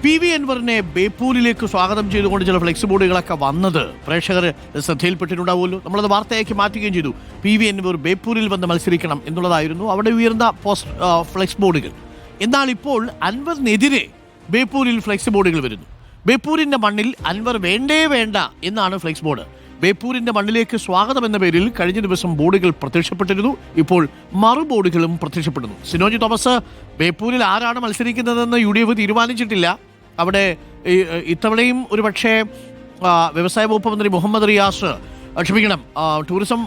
PV അൻവറിനെ ബേപ്പൂരിലേക്ക് സ്വാഗതം ചെയ്തുകൊണ്ട് ചില ഫ്ലെക്സ് ബോർഡുകളൊക്കെ വന്നത് പ്രേക്ഷകർ ശ്രദ്ധയിൽപ്പെട്ടിട്ടുണ്ടാവുമല്ലോ. നമ്മളത് വാർത്തയാക്കി മാറ്റുകയും ചെയ്തു. PV അൻവർ ബേപ്പൂരിൽ വന്ന് മത്സരിക്കണം എന്നുള്ളതായിരുന്നു അവിടെ ഉയർന്ന ഫ്ലെക്സ് ബോർഡുകൾ. എന്നാൽ ഇപ്പോൾ അൻവറിനെതിരെ ബേപ്പൂരിൽ ഫ്ലെക്സ് ബോർഡുകൾ വരുന്നു. ബേപ്പൂരിന്റെ മണ്ണിൽ അൻവർ വേണ്ടേ വേണ്ട എന്നാണ് ഫ്ലെക്സ് ബോർഡ്. ബേപ്പൂരിന്റെ മണ്ണിലേക്ക് സ്വാഗതം എന്ന പേരിൽ കഴിഞ്ഞ ദിവസം ബോർഡുകൾ പ്രത്യക്ഷപ്പെട്ടിരുന്നു. ഇപ്പോൾ മറുബോർഡുകളും പ്രത്യക്ഷപ്പെടുന്നു. സിനോജ് തോമസ്, ബേപ്പൂരിൽ ആരാണ് മത്സരിക്കുന്നതെന്ന് UDF തീരുമാനിച്ചിട്ടില്ല. അവിടെ ഇത്തവണയും ഒരു പക്ഷേ വ്യവസായ വകുപ്പ് മന്ത്രി മുഹമ്മദ് റിയാസ്, ടൂറിസം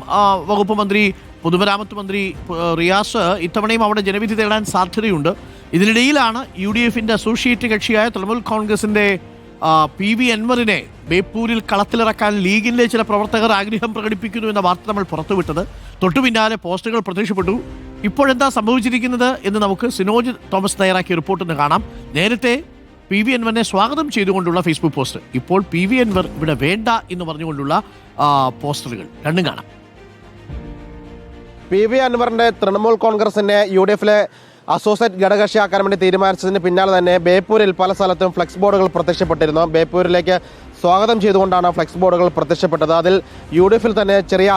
വകുപ്പ് മന്ത്രി, പൊതുമരാമത്ത് മന്ത്രി റിയാസ് ഇത്തവണയും അവിടെ ജനവിധി തേടാൻ സാധ്യതയുണ്ട്. ഇതിനിടയിലാണ് UDFന്റെ അസോസിയേറ്റ് കക്ഷിയായ തൃണമൂൽ കോൺഗ്രസിന്റെ PV അൻവറിനെ ബേപ്പൂരിൽ കളത്തിലിറക്കാൻ ലീഗിലെ ചില പ്രവർത്തകർ ആഗ്രഹം പ്രകടിപ്പിക്കുന്നു എന്ന വാർത്ത നമ്മൾ പുറത്തുവിട്ടത്. തൊട്ടു പിന്നാലെ പോസ്റ്ററുകൾ പ്രത്യക്ഷപ്പെട്ടു. ഇപ്പോഴെന്താ സംഭവിച്ചിരിക്കുന്നത് എന്ന് നമുക്ക് സിനോജ് തോമസ് തയ്യാറാക്കിയ റിപ്പോർട്ടിൽ കാണാം. നേരത്തെ PV അൻവറിനെ സ്വാഗതം ചെയ്തുകൊണ്ടുള്ള ഫേസ്ബുക്ക് പോസ്റ്റ്, ഇപ്പോൾ PV അൻവർ ഇവിടെ വേണ്ട എന്ന് പറഞ്ഞുകൊണ്ടുള്ള പോസ്റ്ററുകൾ രണ്ടും കാണാം. PV അൻവറിന്റെ തൃണമൂൽ കോൺഗ്രസിന്റെ UDFലെ അസോസിയേറ്റ് ഘടകകക്ഷിയാക്കാൻ വേണ്ടി തീരുമാനിച്ചതിന് പിന്നാലെ തന്നെ ബേപ്പൂരിൽ പല സ്ഥലത്തും ഫ്ലെക്സ് ബോർഡുകൾ പ്രത്യക്ഷപ്പെട്ടിരുന്നു. ബേപ്പൂരിലേക്ക് സ്വാഗതം ചെയ്തുകൊണ്ടാണ് ഫ്ലെക്സ് ബോർഡുകൾ പ്രത്യക്ഷപ്പെട്ടത്. അതിൽ UDFിൽ തന്നെ ചെറിയ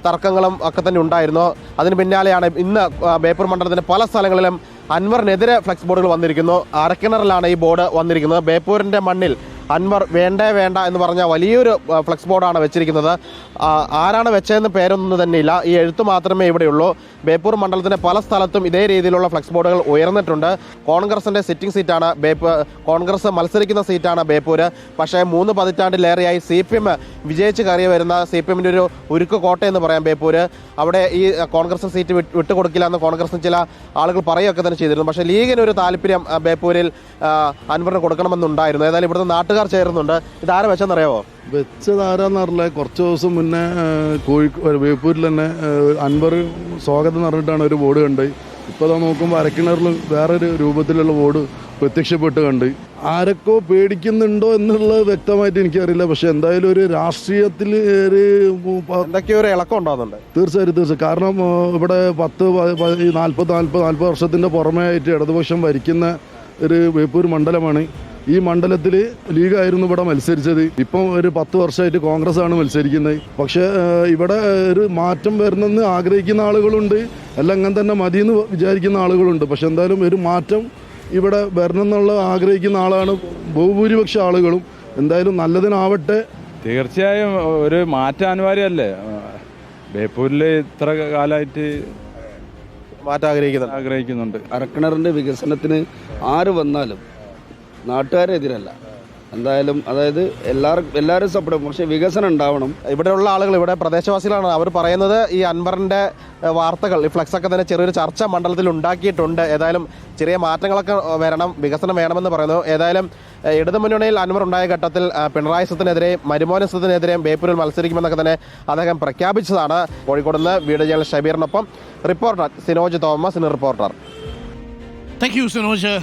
തർക്കങ്ങളും ഒക്കെ തന്നെ ഉണ്ടായിരുന്നു. അതിന് പിന്നാലെയാണ് ഇന്ന് ബേപ്പൂർ മണ്ഡലത്തിന്റെ പല സ്ഥലങ്ങളിലും അൻവറിനെതിരെ ഫ്ലെക്സ് ബോർഡുകൾ വന്നിരിക്കുന്നു. അരക്കിണറിലാണ് ഈ ബോർഡ് വന്നിരിക്കുന്നത്. ബേപ്പൂരിന്റെ മണ്ണിൽ അൻവർ വേണ്ടേ വേണ്ട എന്ന് പറഞ്ഞ വലിയൊരു ഫ്ലെക്സ് ബോർഡാണ് വെച്ചിരിക്കുന്നത്. ആരാണ് വെച്ചതെന്ന് പേരൊന്നും തന്നെയില്ല. ഈ എഴുത്ത് മാത്രമേ ഇവിടെയുള്ളൂ. ബേപ്പൂർ മണ്ഡലത്തിന്റെ പല സ്ഥലത്തും ഇതേ രീതിയിലുള്ള ഫ്ലെക്സ് ബോർഡുകൾ ഉയർന്നിട്ടുണ്ട്. കോൺഗ്രസിന്റെ സിറ്റിംഗ് സീറ്റാണ് കോൺഗ്രസ് മത്സരിക്കുന്ന സീറ്റാണ് ബേപ്പൂര്. പക്ഷേ 3 പതിറ്റാണ്ടിലേറെയായി CPM വിജയിച്ച് കയറി വരുന്ന CPMന്റെ ഒരു ഉരുക്ക് കോട്ടയെന്ന് പറയാം ബേപ്പൂര്. അവിടെ ഈ കോൺഗ്രസ് സീറ്റ് വിട്ടുകൊടുക്കില്ല എന്ന് കോൺഗ്രസിന് ചില ആളുകൾ പറയുകയൊക്കെ തന്നെ ചെയ്തിരുന്നു. പക്ഷേ ലീഗിനൊരു താല്പര്യം ബേപ്പൂരിൽ അൻവറിന് കൊടുക്കണമെന്നുണ്ടായിരുന്നു. ഏതായാലും ഇവിടുത്തെ നാട്ടുകാർ ചേരുന്നുണ്ട്. ഇതാരെ വെച്ചെന്നറിയാവോ? വെച്ചതാരാന്നറിയില്ല. കുറച്ച് ദിവസം മുന്നേ ബേപ്പൂരിൽ തന്നെ അൻവർ സ്വാഗതം എന്ന് പറഞ്ഞിട്ടാണ് ഒരു ബോർഡ് കണ്ടത്. ഇപ്പോൾ നോക്കുമ്പോൾ അരക്കിണറിൽ വേറൊരു രൂപത്തിലുള്ള ബോർഡ് പ്രത്യക്ഷപ്പെട്ട് കണ്ട്. ആരൊക്കെ പേടിക്കുന്നുണ്ടോ എന്നുള്ളത് വ്യക്തമായിട്ട് എനിക്കറിയില്ല. പക്ഷെ എന്തായാലും ഒരു രാഷ്ട്രീയത്തിൽ എന്തൊക്കെയോ ഒരു ഇളക്കം ഉണ്ടാകുന്നുണ്ട്. തീർച്ചയായും. കാരണം ഇവിടെ 40 വർഷത്തിൻ്റെ പുറമേ ആയിട്ട് ഇടതുപക്ഷം ഭരിക്കുന്ന ഒരു ബേപ്പൂർ മണ്ഡലമാണ്. ഈ മണ്ഡലത്തിൽ ലീഗായിരുന്നു ഇവിടെ മത്സരിച്ചത്. ഇപ്പം ഒരു 10 വർഷമായിട്ട് കോൺഗ്രസ് ആണ് മത്സരിക്കുന്നത്. പക്ഷേ ഇവിടെ ഒരു മാറ്റം വരണമെന്ന് ആഗ്രഹിക്കുന്ന ആളുകളുണ്ട്, എല്ലാം അങ്ങനെ തന്നെ മതിയെന്ന് വിചാരിക്കുന്ന ആളുകളുണ്ട്. പക്ഷെ എന്തായാലും ഒരു മാറ്റം ഇവിടെ വരണം എന്നുള്ള ആഗ്രഹിക്കുന്ന ആളാണ് ബഹുഭൂരിപക്ഷ ആളുകളും. എന്തായാലും നല്ലതിനാവട്ടെ. തീർച്ചയായും ഒരു മാറ്റം അനിവാര്യമല്ലേ. ബേപ്പൂരിൽ ഇത്ര കാലമായിട്ട് മാറ്റം ആഗ്രഹിക്കുന്നുണ്ട്. അരക്കിണറിൻ്റെ വികസനത്തിന് ആര് വന്നാലും നാട്ടുകാരെതിരല്ല. എന്തായാലും അതായത് എല്ലാവരും സപ്പോർട്ട്, പക്ഷേ വികസനം ഉണ്ടാവണം. ഇവിടെയുള്ള ആളുകൾ, ഇവിടെ പ്രദേശവാസികളാണ്, അവർ പറയുന്നത് ഈ അൻവറിൻ്റെ വാർത്തകൾ, ഈ ഫ്ലെക്സൊക്കെ തന്നെ ചെറിയൊരു ചർച്ച മണ്ഡലത്തിൽ ഉണ്ടാക്കിയിട്ടുണ്ട്. ഏതായാലും ചെറിയ മാറ്റങ്ങളൊക്കെ വരണം, വികസനം വേണമെന്ന് പറയുന്നു. ഏതായാലും ഇടതുമുന്നണിയിൽ അൻവർ ഉണ്ടായ ഘട്ടത്തിൽ പിണറായി സത്തിനെതിരെ, മരുമോൻ സത്തിനെതിരെയും ബേപ്പൂരിൽ മത്സരിക്കുമെന്നൊക്കെ തന്നെ അദ്ദേഹം പ്രഖ്യാപിച്ചതാണ്. കോഴിക്കോട് നിന്ന് വീഡിയോ ജേർണലിസ്റ്റ് ഷബീറിനൊപ്പം reporter Sinoj Thomas, reporter. Thank you Sinoj.